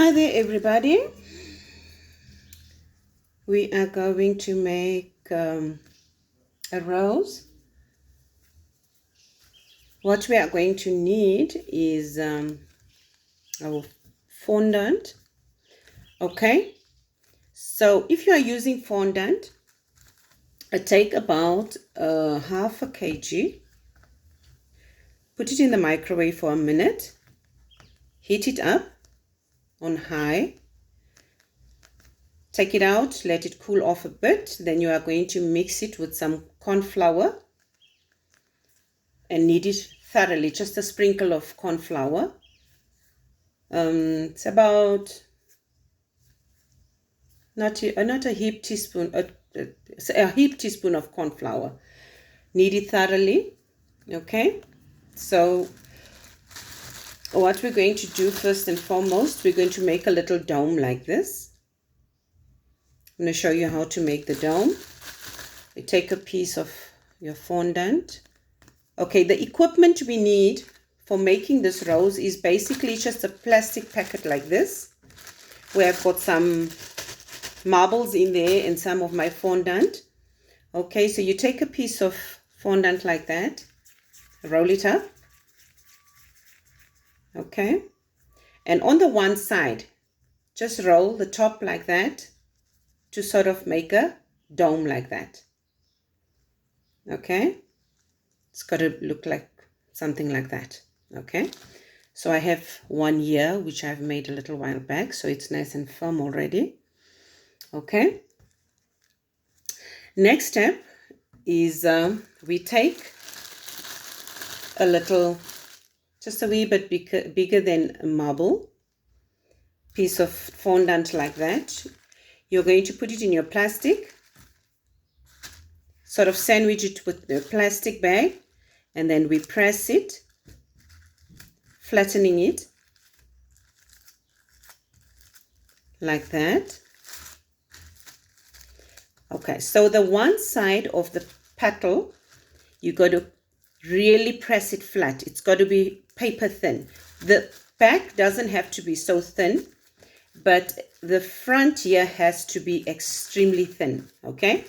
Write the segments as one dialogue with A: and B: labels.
A: Hi there everybody. We are going to make a rose. What we are going to need is our fondant. Okay, so if you are using fondant, take about half a kg, put it in the microwave for a minute, heat it up on high, take it out, let it cool off a bit. Then you are going to mix it with some corn flour and knead it thoroughly, just a sprinkle of corn flour. It's about not a heap teaspoon, a heap teaspoon of corn flour. Knead it thoroughly. Okay, so what we're going to do first and foremost, we're going to make a little dome like this. I'm going to show you how to make the dome. You take a piece of your fondant. Okay, the equipment we need for making this rose is basically just a plastic packet like this, where I've got some marbles in there and some of my fondant. Okay, so you take a piece of fondant like that, roll it up. Okay, and on the one side, just roll the top like that to sort of make a dome like that. Okay, it's got to look like something like that. Okay, so I have one here which I've made a little while back, so it's nice and firm already. Okay, next step is we take a little, just a wee bit bigger than a marble piece of fondant like that. You're going to put it in your plastic, sort of sandwich it with the plastic bag, and then we press it, flattening it like that. Okay, so the one side of the petal, you got to really press it flat. It's got to be paper thin. The back doesn't have to be so thin, but the front here has to be extremely thin. Okay,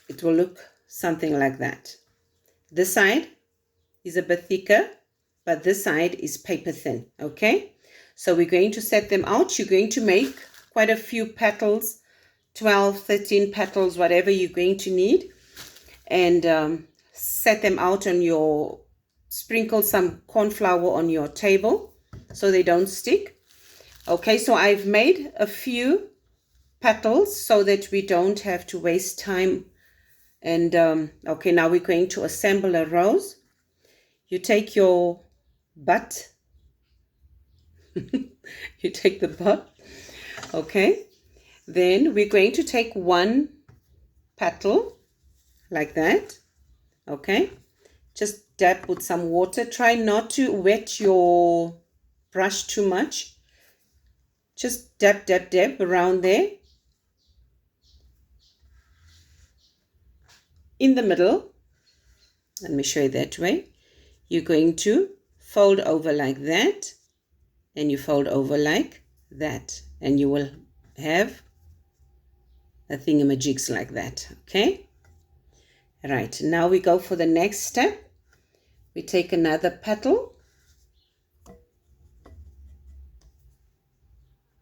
A: it will look something like that. This side is a bit thicker, but this side is paper thin. Okay, so we're going to set them out. You're going to make quite a few petals, 12, 13 petals, whatever you're going to need, and set them out on your, sprinkle some corn flour on your table so they don't stick. Okay, so I've made a few petals so that we don't have to waste time. And okay, now we're going to assemble a rose. You take your butt. You take the butt. Okay, then we're going to take one petal like that. Okay, just dab with some water. Try not to wet your brush too much. Just dab, dab, dab around there. In the middle, let me show you that way. You're going to fold over like that, and you fold over like that, and you will have a thingamajigs like that. Okay, right, now we go for the next step. We take another petal,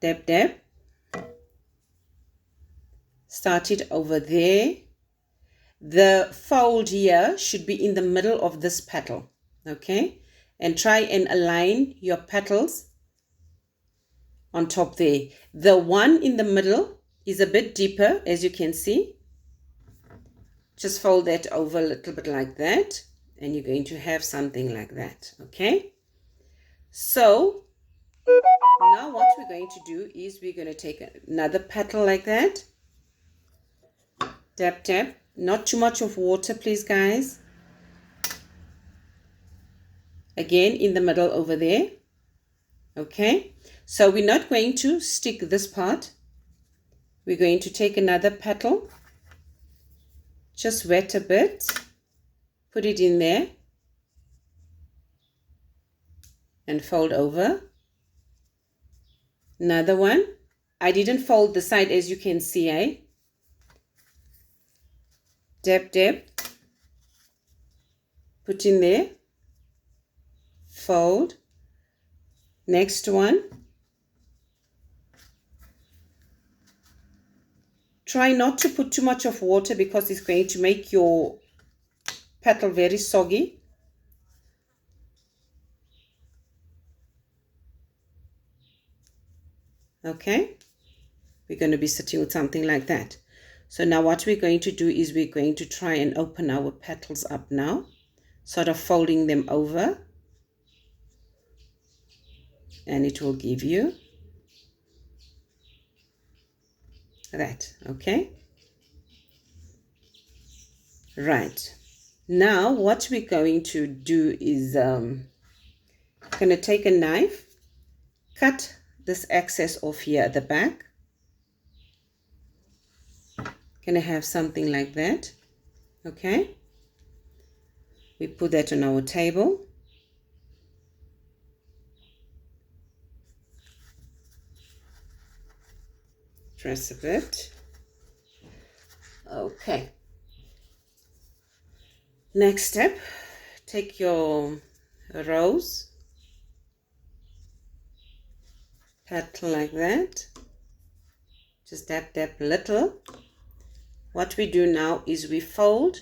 A: dab, dab, start it over there. The fold here should be in the middle of this petal. Okay, and try and align your petals on top there. The one in the middle is a bit deeper, as you can see. Just fold that over a little bit like that, and you're going to have something like that. Okay, so now what we're going to do is we're going to take another petal like that, dab, dab, not too much of water please guys, again in the middle over there. Okay, so we're not going to stick this part. We're going to take another petal, just wet a bit, put it in there, and fold over Another one. I didn't fold the side, as you can see, eh? Dab, dab. Put in there. Fold. Next one. Try not to put too much of water because it's going to make your petal very soggy. Okay, we're going to be sitting with something like that. So now what we're going to do is we're going to try and open our petals up now, sort of folding them over, and it will give you that. Okay, right. Now what we're going to do is going to take a knife, cut this excess off here at the back. Gonna have something like that. Okay, we put that on our table. Press a bit. Okay, next step, take your rose petal like that, just dab dab little. What we do now is we fold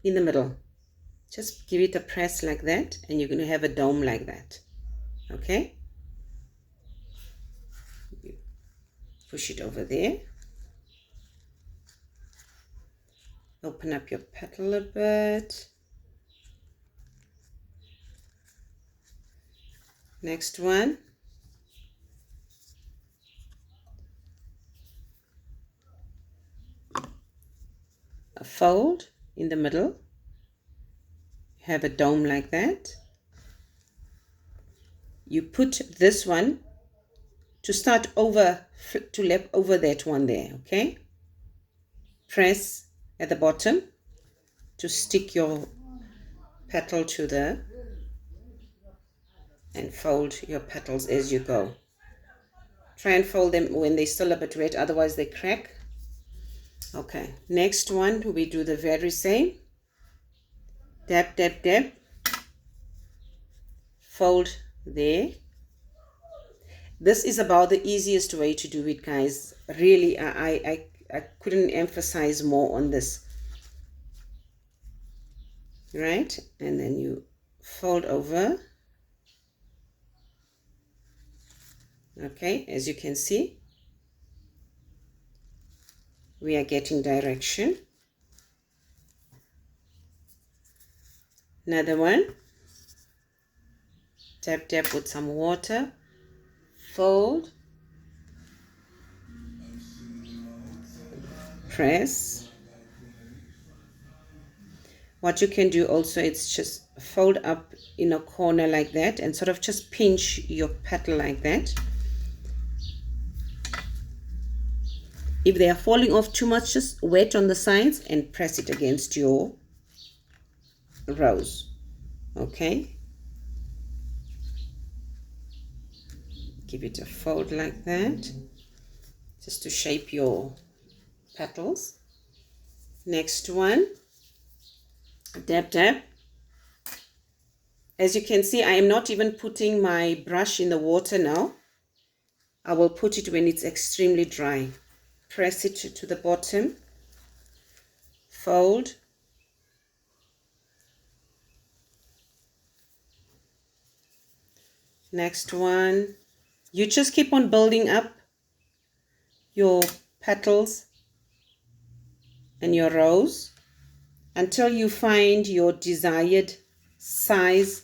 A: in the middle, just give it a press like that, and you're going to have a dome like that. Okay, you push it over there, open up your petal a bit. Next one, a fold in the middle, have a dome like that. You put this one to start over, to lap over that one there. Okay, press at the bottom to stick your petal to the, and fold your petals as you go. Try and fold them when they're still a bit wet, otherwise they crack. Okay, next one we do the very same. Dab dab dab, fold there. This is about the easiest way to do it, guys. Really, I couldn't emphasize more on this. Right, and then you fold over. Okay, as you can see, we are getting direction. Another one. Tap tap with some water. Fold. Press. What you can do also is just fold up in a corner like that and sort of just pinch your petal like that. If they are falling off too much, just wet on the sides and press it against your rose. Okay, give it a fold like that just to shape your petals. Next one, dab dab. As you can see, I am not even putting my brush in the water now. I will put it when it's extremely dry. Press it to the bottom, fold, next one. You just keep on building up your petals and your rose until you find your desired size.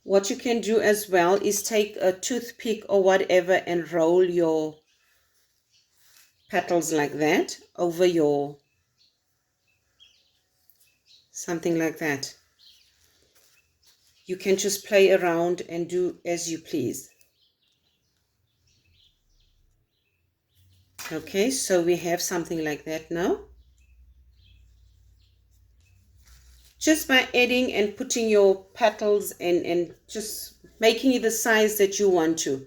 A: What you can do as well is take a toothpick or whatever and roll your petals like that over your, something like that. You can just play around and do as you please. Okay, so we have something like that now. just by adding and putting your petals and just making it the size that you want to.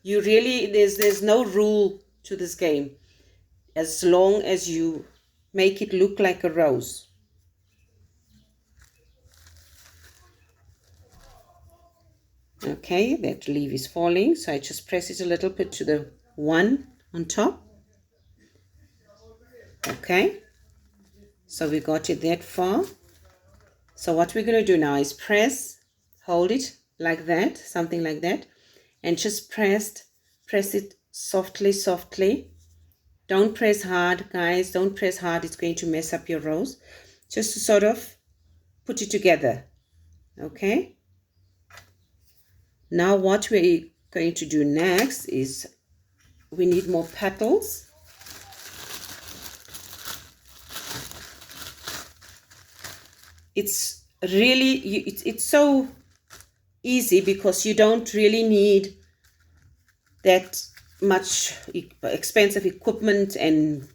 A: You really, there's no rule to this game as long as you make it look like a rose. Okay, that leaf is falling, so I just press it a little bit to the one on top. Okay, so we got it that far. So what we're going to do now is press, hold it like that, something like that, and just press it softly, softly. Don't press hard, guys. Don't press hard. It's going to mess up your rose. Just to sort of put it together. Okay. Now what we're going to do next is we need more petals. It's really, it's so easy because you don't really need that much expensive equipment and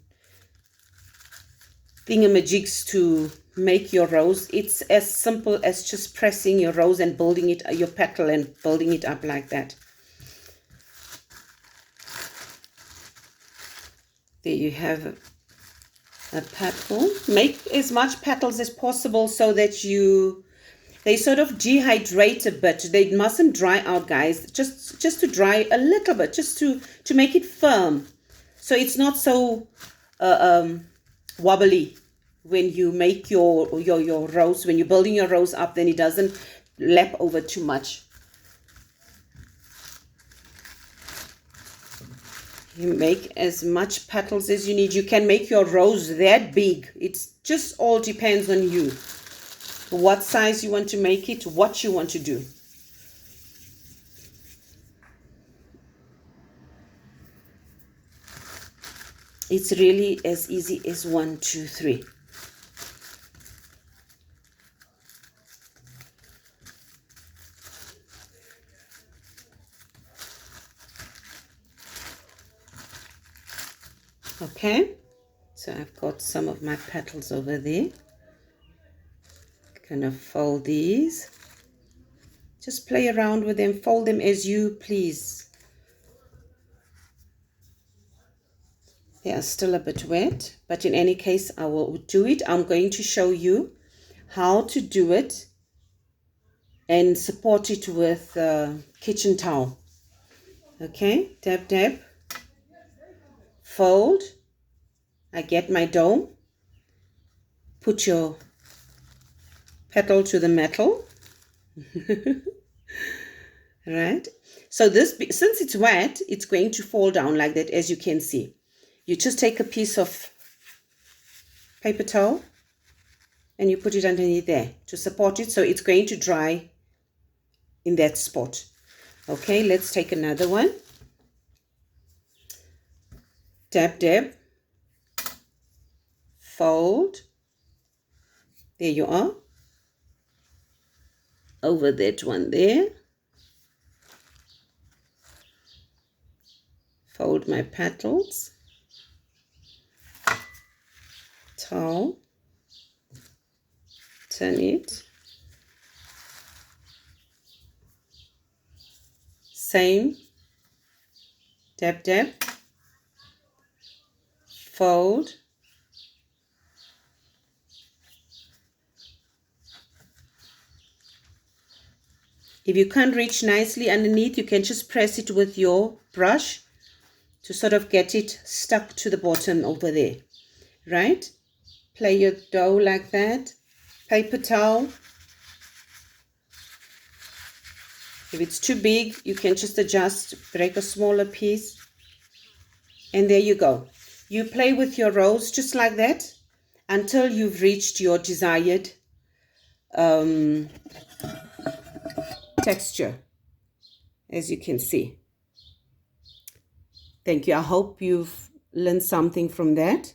A: thingamajigs to make your rose. It's as simple as just pressing your rose and building it, your petal, and building it up like that. There you have a petal. Make as much petals as possible so that they sort of dehydrate a bit. They mustn't dry out, guys. Just to dry a little bit, just to make it firm, so it's not so wobbly when you make your rose. When you're building your rose up, then it doesn't lap over too much. You make as much petals as you need. You can make your rose that big. It just all depends on you. What size you want to make it, what you want to do. It's really as easy as 1, 2, 3. Okay, so I've got some of my petals over there. Kind of fold these. Just play around with them, fold them as you please. They are still a bit wet, but in any case, I will do it. I'm going to show you how to do it and support it with kitchen towel. Okay, dab, dab, fold. I get my dough. Put your petal to the metal. Right, so this, since it's wet, it's going to fall down like that, as you can see. You just take a piece of paper towel and you put it underneath there to support it, so it's going to dry in that spot. Okay, let's take another one. Dab, dab, fold. There you are. Over that one there. Fold my petals. Towel. Turn it. Same. Dab, dab. Fold. If you can't reach nicely underneath, you can just press it with your brush to sort of get it stuck to the bottom over there, right? Play your dough like that. Paper towel. If it's too big, you can just adjust, break a smaller piece. And there you go. You play with your rose just like that until you've reached your desired texture, as you can see. Thank you. I hope you've learned something from that.